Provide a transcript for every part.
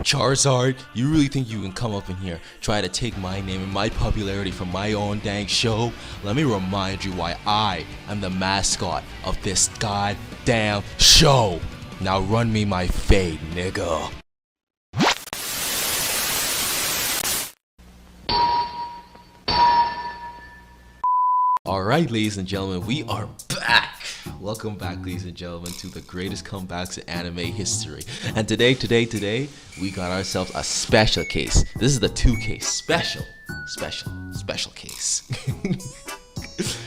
Charizard, you really think you can come up in here, try to take my name and my popularity from my own dang show? Let me remind you why I am the mascot of this goddamn show. Now run me my fade, nigga. Alright, ladies and gentlemen, we are back! Welcome back, ladies and gentlemen, to the greatest comebacks in anime history. And today, we got ourselves a special case. This is the 2K special case.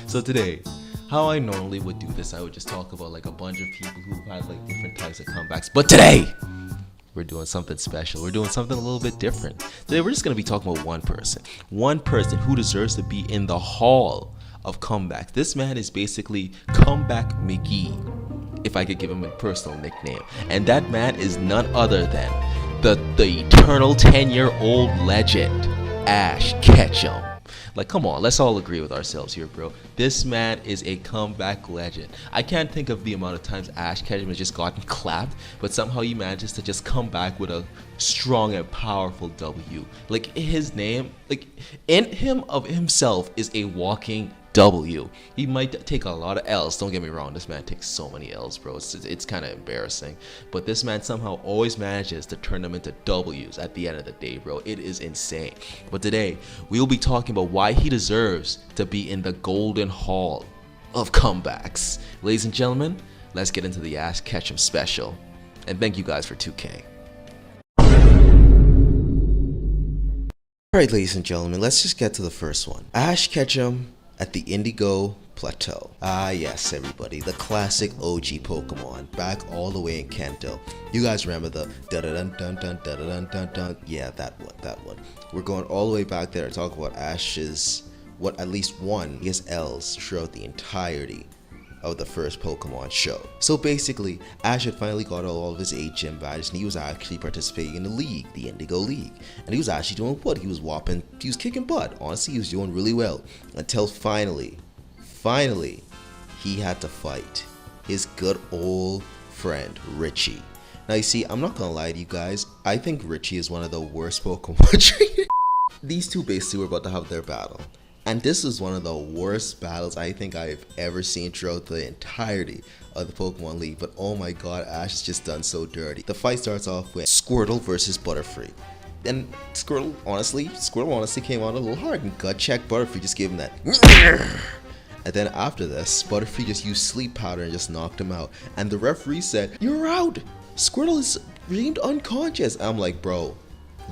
So today, how I normally would do this, I would just talk about like a bunch of people who've had like different types of comebacks. But today, we're doing something special. We're doing something a little bit different. Today, we're just going to be talking about one person who deserves to be in the hall of comeback. This man is basically Comeback McGee, if I could give him a personal nickname, and that man is none other than the eternal 10-year-old legend AshKetchum. Like, come on, let's all agree with ourselves here, bro. This man is a comeback legend. I can't think of the amount of times AshKetchum has just gotten clapped, but somehow he manages to just come back with a strong and powerful W. Like, his name, like, in him of himself is a walking W. He might take a lot of L's, don't get me wrong, this man takes so many L's, bro, it's kind of embarrassing, but this man somehow always manages to turn them into W's at the end of the day, bro. It is insane. But today we will be talking about why he deserves to be in the golden hall of comebacks. Ladies and gentlemen, let's get into the AshKetchum special, and thank you guys for 2K. Alright, ladies and gentlemen, let's just get to the first one. AshKetchum at the Indigo Plateau. Ah yes, everybody, the classic OG Pokemon, back all the way in Kanto. You guys remember the da-da-dun-dun-dun-dun-dun-dun-dun? Yeah, that one. We're going all the way back there to talk about Ash's, at least one, his L's throughout the entirety of the first Pokemon show. So basically, Ash had finally got all of his 8 gym badges, and he was actually participating in the league, the Indigo League. And he was actually doing what? He was kicking butt. Honestly, he was doing really well. Until finally, he had to fight his good old friend, Richie. Now you see, I'm not gonna lie to you guys, I think Richie is one of the worst Pokemon trainers. These two basically were about to have their battle. And this is one of the worst battles I think I've ever seen throughout the entirety of the Pokemon League. But oh my god, Ash is just done so dirty. The fight starts off with Squirtle versus Butterfree. And Squirtle honestly came out a little hard and gut checked Butterfree, just gave him that. And then after this, Butterfree just used Sleep Powder and just knocked him out. And the referee said, "You're out! Squirtle is deemed unconscious." I'm like, bro,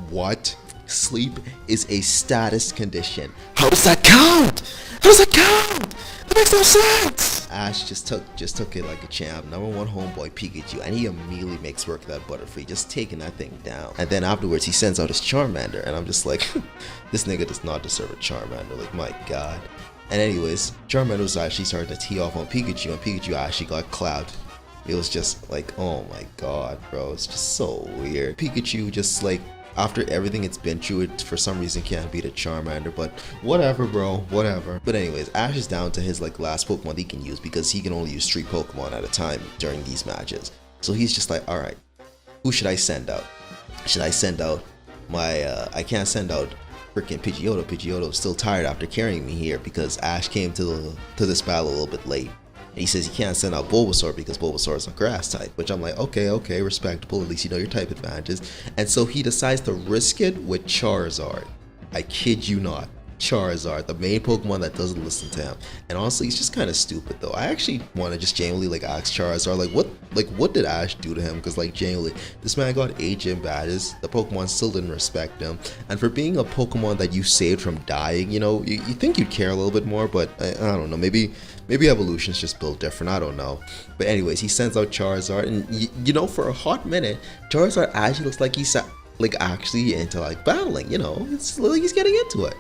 what? Sleep is a status condition. How does that count? That makes no sense. Ash just took it like a champ. #1 homeboy Pikachu, and he immediately makes work of that Butterfree, just taking that thing down. And then afterwards he sends out his Charmander, and I'm just like, this nigga does not deserve a Charmander, like my god. And anyways, Charmander was actually starting to tee off on Pikachu, and Pikachu actually got clapped. It was just like, oh my god, bro, it's just so weird. Pikachu just like, after everything it's been through, it for some reason can't beat a Charmander, but whatever, bro, whatever. But anyways, Ash is down to his like last Pokemon that he can use, because he can only use 3 Pokemon at a time during these matches. So he's just like, alright, who should I send out? Should I send out my, I can't send out freaking Pidgeotto. Pidgeotto's still tired after carrying me here, because Ash came to this battle a little bit late. And he says he can't send out Bulbasaur because Bulbasaur is a grass type, which I'm like, okay, respectable, at least you know your type advantages. And so he decides to risk it with Charizard. I kid you not. Charizard, the main Pokemon that doesn't listen to him. And honestly, he's just kind of stupid though. I actually want to just genuinely like ask Charizard, what did Ash do to him? Because like genuinely, this man got 8 gym badges, the Pokemon still didn't respect him, and for being a Pokemon that you saved from dying, you know, you think you'd care a little bit more, but I don't know, maybe evolution's just built different, I don't know. But anyways, he sends out Charizard, and you know, for a hot minute, Charizard actually looks like he's like actually into like battling, you know, it's like he's getting into it.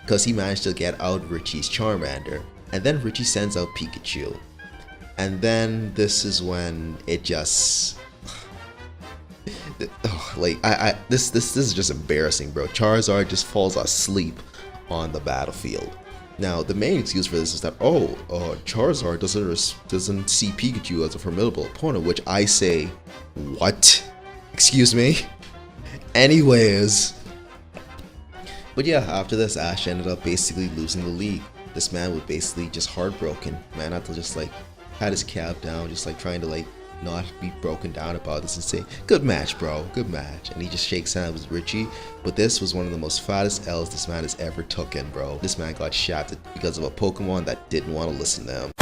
Because he managed to get out Richie's Charmander, and then Richie sends out Pikachu, and then this is when it just, like this is just embarrassing, bro. Charizard just falls asleep on the battlefield. Now the main excuse for this is that Charizard doesn't see Pikachu as a formidable opponent, which I say, what? Excuse me? Anyways. But yeah, after this, Ash ended up basically losing the league. This man was basically just heartbroken. Man had to just like had his cap down, just like trying to like not be broken down about this and say, good match, bro, good match. And he just shakes hands with Richie. But this was one of the most fattest L's this man has ever taken, bro. This man got shafted because of a Pokemon that didn't want to listen to him.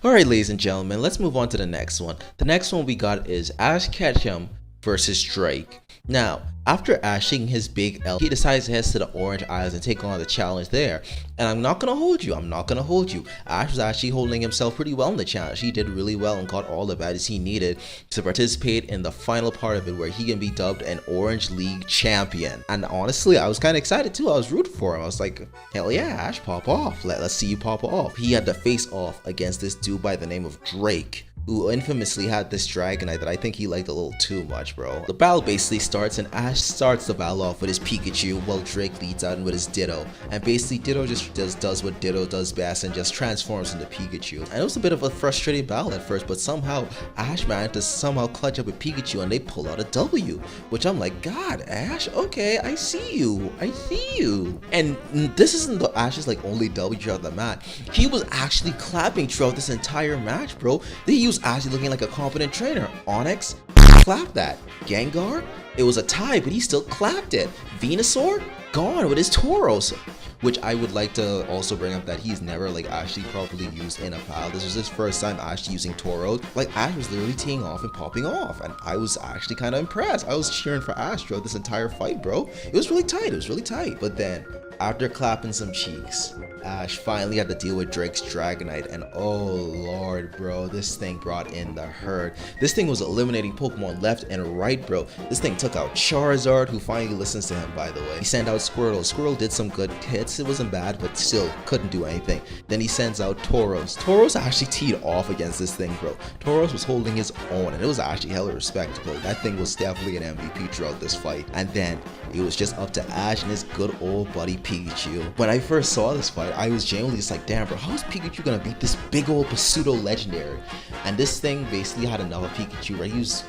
Alright, ladies and gentlemen, let's move on to the next one. The next one we got is AshKetchum versus Drake. Now, after Ash taking his big L, he decides to head to the Orange Isles and take on the challenge there. And I'm not gonna hold you. Ash was actually holding himself pretty well in the challenge. He did really well and got all the badges he needed to participate in the final part of it, where he can be dubbed an Orange League champion. And honestly, I was kind of excited too. I was rooting for him. I was like, hell yeah, Ash, pop off. Let's see you pop off. He had to face off against this dude by the name of Drake, who infamously had this Dragonite that I think he liked a little too much, bro. The battle basically starts, and Ash starts the battle off with his Pikachu, while Drake leads out with his Ditto. And basically Ditto just does what Ditto does best and just transforms into Pikachu. And it was a bit of a frustrating battle at first, but somehow Ash managed to somehow clutch up with Pikachu and they pull out a W, which I'm like, God, Ash, okay, I see you. And this isn't the Ash's like only W throughout the match. He was actually clapping throughout this entire match, bro. He was actually looking like a competent trainer. Onyx, clap that. Gengar, it was a tie, but he still clapped it. Venusaur, gone with his Tauros. Which I would like to also bring up that he's never like actually properly used in a battle. This was his first time actually using Tauros. Like Ash was literally teeing off and popping off, and I was actually kind of impressed. I was cheering for Ash throughout this entire fight, bro. It was really tight. But then after clapping some cheeks, Ash finally had to deal with Drake's Dragonite, and oh lord, bro, this thing brought in the herd. This thing was eliminating Pokemon left and right, bro. This thing took out Charizard, who finally listens to him, by the way. He sent out Squirtle. Squirtle did some good hits. It wasn't bad, but still couldn't do anything. Then he sends out Tauros. Tauros actually teed off against this thing, bro. Tauros was holding his own, and it was actually hella respectable. That thing was definitely an MVP throughout this fight. And then it was just up to Ash and his good old buddy Pikachu. When I first saw this fight, I was genuinely just like, damn, bro, how is Pikachu gonna beat this big old pseudo legendary? And this thing basically had another Pikachu, right? He was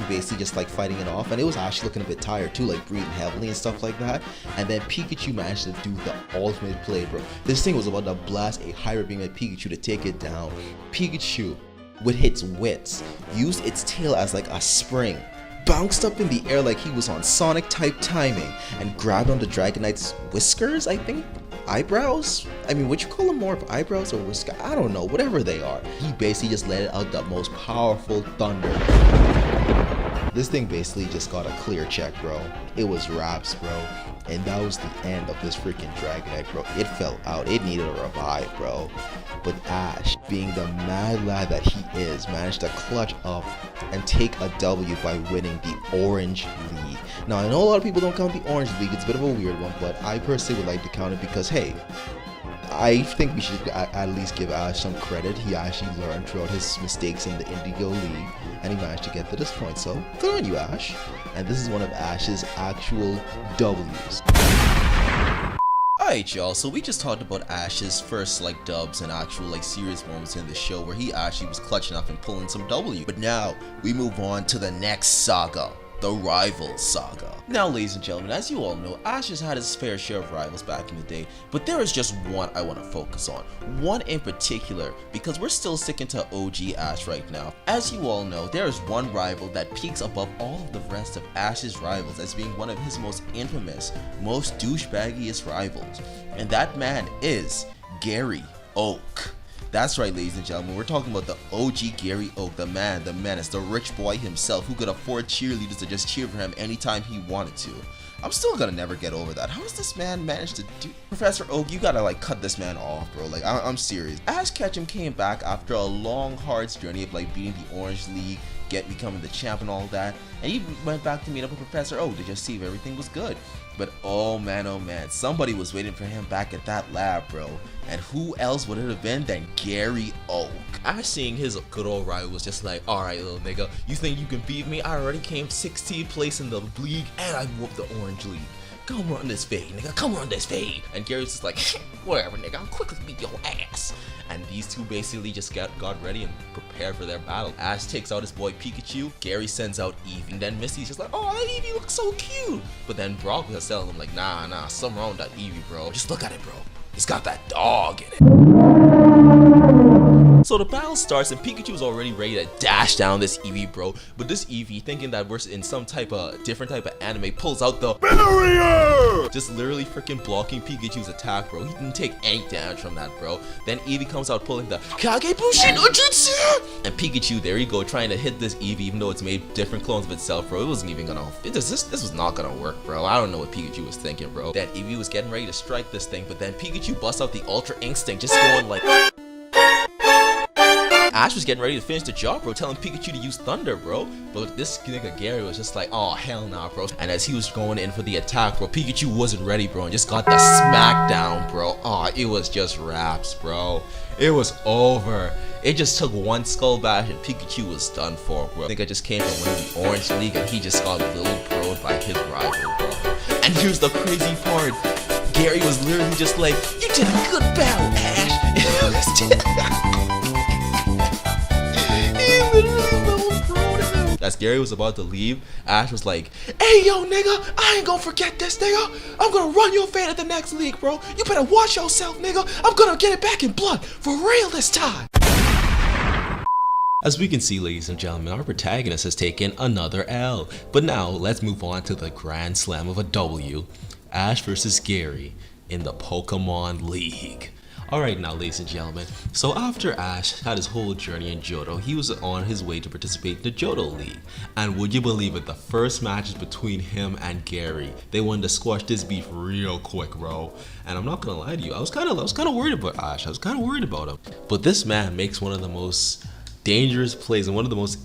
basically just like fighting it off, and it was actually looking a bit tired too, like breathing heavily and stuff like that. And then Pikachu managed to do the ultimate play, bro. This thing was about to blast a Hyper Beam at Pikachu to take it down. Pikachu, with its wits, used its tail as like a spring, bounced up in the air like he was on Sonic type timing, and grabbed onto Dragonite's whiskers, I think? Eyebrows? I mean, would you call them more of eyebrows or whiskers? I don't know, whatever they are. He basically just let out the most powerful thunder. This thing basically just got a clear check, bro. It was wraps, bro. And that was the end of this freaking Dragonite, bro. It fell out. It needed a revive, bro. But Ash, being the mad lad that he is, managed to clutch up and take a W by winning the Orange League. Now, I know a lot of people don't count the Orange League. It's a bit of a weird one, but I personally would like to count it because, hey, I think we should at least give Ash some credit. He actually learned throughout his mistakes in the Indigo League, and he managed to get to this point. So, good on you, Ash. And this is one of Ash's actual W's. Alright, y'all, so we just talked about Ash's first like dubs and actual like serious moments in the show where he actually was clutching up and pulling some W. But now we move on to the next saga, the Rivals saga. Now, ladies and gentlemen, as you all know, Ash has had his fair share of rivals back in the day, but there is just one I want to focus on. One in particular, because we're still sticking to OG Ash right now. As you all know, there is one rival that peaks above all of the rest of Ash's rivals as being one of his most infamous, most douchebaggiest rivals. And that man is Gary Oak. That's right, ladies and gentlemen, we're talking about the OG Gary Oak, the man, the menace, the rich boy himself who could afford cheerleaders to just cheer for him anytime he wanted to. I'm still gonna never get over that. How does this man manage to do? Professor Oak, you gotta like cut this man off, bro. Like, I'm serious. AshKetchum came back after a long, hard journey of like beating the Orange League, becoming the champ and all that, and he went back to meet up with Professor Oak to just see if everything was good. But oh man, somebody was waiting for him back at that lab, bro. And who else would it have been than Gary Oak? Ash, seeing his good old rival, was just like, alright, little nigga, you think you can beat me? I already came 16th place in the league, and I whooped the Orange League. come run this fade, nigga, come run this fade. And Gary's just like, whatever, nigga, I'll quickly beat your ass. And these two basically just got ready and prepared for their battle. Ash takes out his boy Pikachu, Gary sends out Eevee, and then Misty's just like, oh, that Eevee looks so cute. But then Brock was telling him like, nah, something wrong with that Eevee, bro. Just look at it, bro. It's got that dog in it. So the battle starts and Pikachu's already ready to dash down this Eevee, bro. But this Eevee, thinking that we're in some different type of anime, pulls out the barrier! Just literally freaking blocking Pikachu's attack, bro. He didn't take any damage from that, bro. Then Eevee comes out pulling the Kagebushin Ujutsu! And Pikachu, there you go, trying to hit this Eevee, even though it's made different clones of itself, bro. It wasn't even gonna, this was not gonna work, bro. I don't know what Pikachu was thinking, bro. Then Eevee was getting ready to strike this thing, but then Pikachu busts out the Ultra Instinct, just going like... Ash was getting ready to finish the job, bro, telling Pikachu to use Thunder, bro. But this nigga Gary was just like, oh, hell nah, bro. And as he was going in for the attack, bro, Pikachu wasn't ready, bro, and just got the smackdown, bro. Oh, it was just raps, bro. It was over. It just took one skull bash and Pikachu was done for, bro. I think I just came from winning the Orange League and he just got little broed by his rival, bro. And here's the crazy part. Gary was literally just like, you did a good battle, Ash. As Gary was about to leave, Ash was like, hey yo nigga, I ain't gonna forget this nigga. I'm gonna run your fate at the next league, bro. You better watch yourself, nigga. I'm gonna get it back in blood, for real this time. As we can see, ladies and gentlemen, our protagonist has taken another L. But now, let's move on to the grand slam of a W. Ash versus Gary in the Pokemon League. Alright now, ladies and gentlemen, so after Ash had his whole journey in Johto, he was on his way to participate in the Johto League. And would you believe it, the first matches between him and Gary, they wanted to squash this beef real quick, bro. And I'm not gonna lie to you, I was kind of worried about Ash, I was kind of worried about him. But this man makes one of the most dangerous plays and one of the most,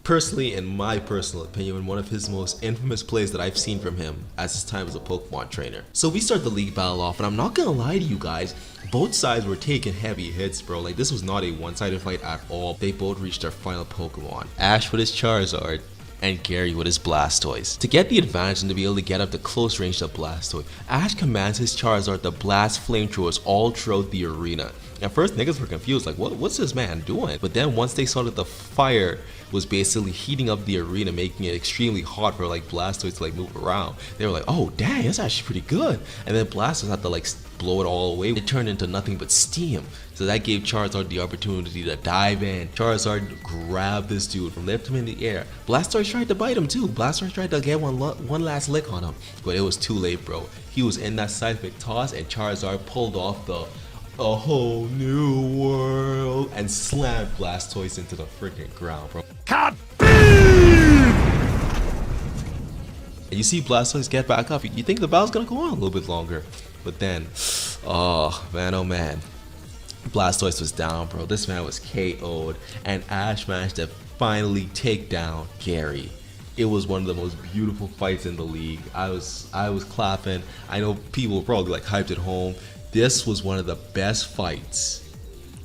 personally, in my personal opinion, one of his most infamous plays that I've seen from him as his time as a Pokemon trainer. So we start the league battle off, and I'm not gonna lie to you guys, both sides were taking heavy hits, bro. Like, this was not a one-sided fight at all. They both reached their final Pokemon. Ash with his Charizard, and Gary with his Blastoise. To get the advantage and to be able to get up to close range to Blastoise, Ash commands his Charizard to blast flamethrowers all throughout the arena. At first, niggas were confused, like, what's this man doing? But then once they saw that the fire was basically heating up the arena, making it extremely hot for like Blastoise to like move around, they were like, oh dang, that's actually pretty good. And then Blastoise had to like blow it all away. It turned into nothing but steam. So that gave Charizard the opportunity to dive in. Charizard grabbed this dude and left him in the air. Blastoise tried to bite him too. Blastoise tried to get one last lick on him, but it was too late, bro. He was in that seismic toss and Charizard pulled off the a whole new world and slammed Blastoise into the freaking ground, bro. And you see Blastoise get back up. You think the battle's gonna go on a little bit longer, but then, oh man, Blastoise was down, bro. This man was KO'd, and Ash managed to finally take down Gary. It was one of the most beautiful fights in the league. I was clapping. I know people were probably like hyped at home. This was one of the best fights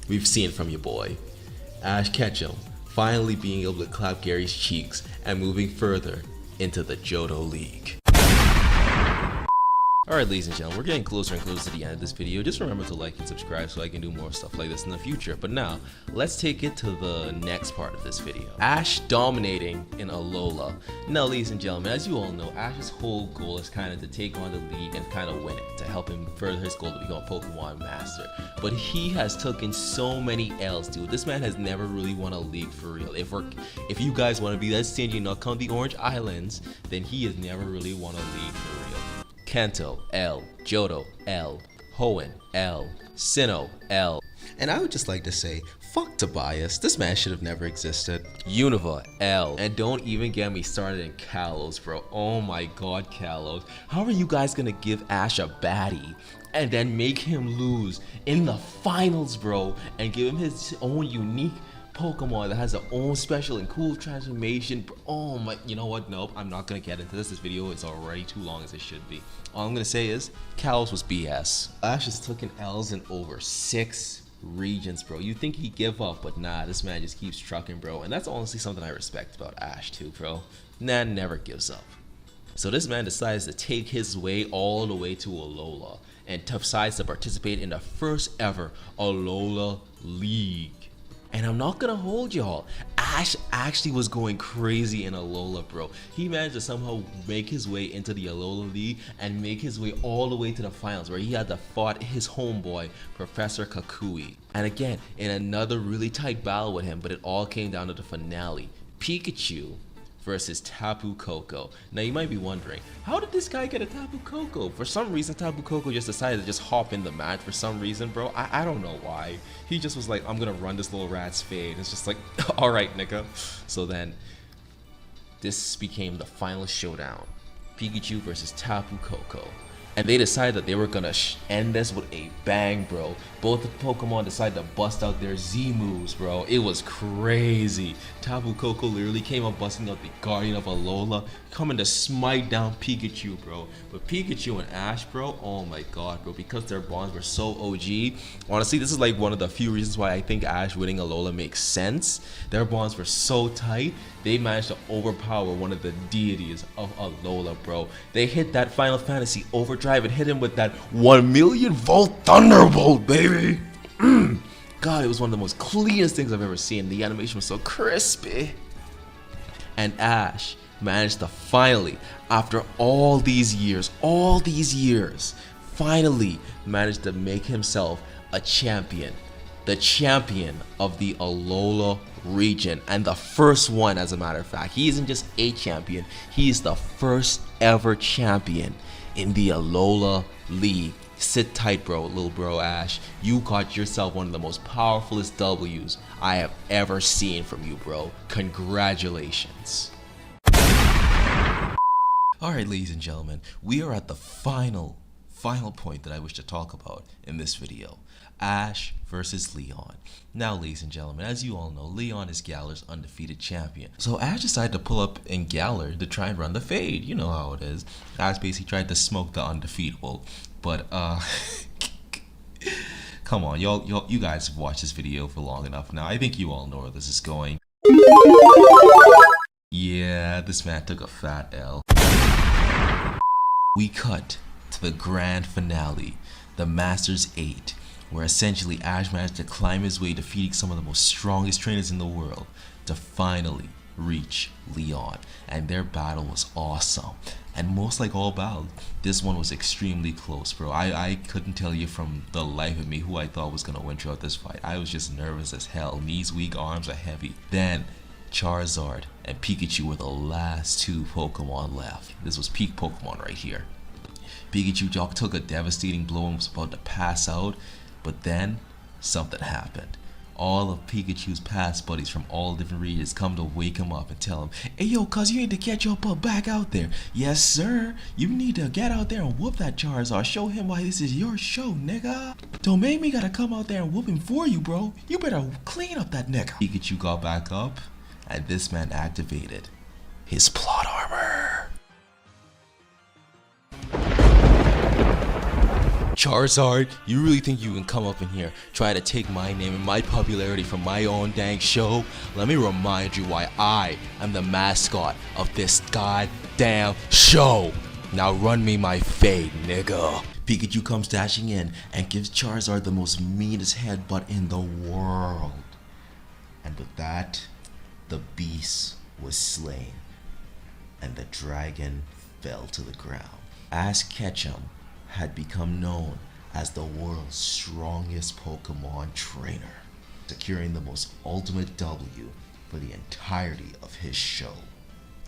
we've seen from your boy, AshKetchum, finally being able to clap Gary's cheeks and moving further into the Johto League. Alright, ladies and gentlemen, we're getting closer and closer to the end of this video. Just remember to like and subscribe so I can do more stuff like this in the future. But now, let's take it to the next part of this video. Ash dominating in Alola. Now, ladies and gentlemen, as you all know, Ash's whole goal is kind of to take on the league and kind of win it, to help him further his goal to become a Pokemon Master. But he has taken so many L's, dude. This man has never really won a league for real. If you guys want to be that stingy and not count the Orange Islands, then he has never really won a league for real. Kanto, L. Johto, L. Hoenn, L. Sinnoh, L. And I would just like to say, fuck Tobias, this man should have never existed. Unova, L. And don't even get me started in Kalos, bro. Oh my god, Kalos. How are you guys gonna give Ash a baddie and then make him lose in the finals, bro, and give him his own unique Pokemon that has their own special and cool transformation? Oh my, you know what? Nope, I'm not gonna get into this. This video is already too long as it should be. All I'm gonna say is, Kalos was BS. Ash has taken L's in over 6 regions, bro. You think he'd give up, but nah, this man just keeps trucking, bro. And that's honestly something I respect about Ash too, bro. Nah, never gives up. So this man decides to take his way all the way to Alola and decides to participate in the first ever Alola League. And I'm not gonna hold y'all, Ash actually was going crazy in Alola, bro. He managed to somehow make his way into the Alola League and make his way all the way to the finals, where he had to fight his homeboy, Professor Kakui. And again, in another really tight battle with him, but it all came down to the finale. Pikachu versus Tapu Koko. Now you might be wondering, how did this guy get a Tapu Koko? For some reason, Tapu Koko just decided to just hop in the match for some reason, bro. I don't know why. He just was like, I'm gonna run this little rat's fade. It's just like, alright, nigga. So then, this became the final showdown. Pikachu versus Tapu Koko. And they decided that they were gonna end this with a bang, bro. Both the Pokemon decided to bust out their Z moves, bro. It was crazy. Tapu Koko literally came up busting out the Guardian of Alola, coming to smite down Pikachu, bro. But Pikachu and Ash, bro, oh my god, bro, because their bonds were so OG. Honestly, this is like one of the few reasons why I think Ash winning Alola makes sense. Their bonds were so tight, they managed to overpower one of the deities of Alola, bro. They hit that Final Fantasy Overdrive and hit him with that 1,000,000 volt Thunderbolt, baby. God, it was one of the most cleanest things I've ever seen. The animation was so crispy. And Ash managed to finally, after all these years, finally managed to make himself a champion. The champion of the Alola region, and the first one, as a matter of fact. He isn't just a champion, he is the first ever champion in the Alola League. Sit tight, bro, little bro Ash. You got yourself one of the most powerfulest W's I have ever seen from you, bro. Congratulations. Alright, ladies and gentlemen, we are at the final point that I wish to talk about in this video. Ash versus Leon. Now, ladies and gentlemen, as you all know, Leon is Galar's undefeated champion. So Ash decided to pull up in Galar to try and run the fade. You know how it is. Ash basically tried to smoke the undefeatable. But come on, you guys have watched this video for long enough now. I think you all know where this is going. Yeah, this man took a fat L. We cut to the grand finale, the Masters 8, where essentially Ash managed to climb his way, defeating some of the most strongest trainers in the world to finally reach Leon. And their battle was awesome. And most like all battles, this one was extremely close, bro. I couldn't tell you from the life of me who I thought was gonna win throughout this fight. I was just nervous as hell. Knees weak, arms are heavy. Then Charizard and Pikachu were the last two Pokemon left. This was peak Pokemon right here. Pikachu took a devastating blow and was about to pass out, but then something happened. All of Pikachu's past buddies from all different regions come to wake him up and tell him, "Hey yo, cuz you need to get your butt back out there." "Yes sir, you need to get out there and whoop that Charizard. Show him why this is your show, nigga. Don't make me gotta come out there and whoop him for you, bro. You better clean up that nigga." Pikachu got back up, and this man activated his plot armor. Charizard, you really think you can come up in here trying to take my name and my popularity from my own dang show? Let me remind you why I am the mascot of this goddamn show. Now run me my fade, nigga. Pikachu comes dashing in and gives Charizard the most meanest headbutt in the world. And with that, the beast was slain, and the dragon fell to the ground. AshKetchum had become known as the world's strongest Pokemon trainer, securing the most ultimate W for the entirety of his show.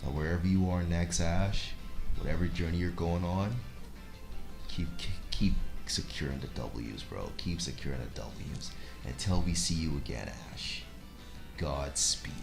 Now wherever you are next, Ash, whatever journey you're going on, keep securing the W's, bro. Keep securing the W's until we see you again, Ash. Godspeed.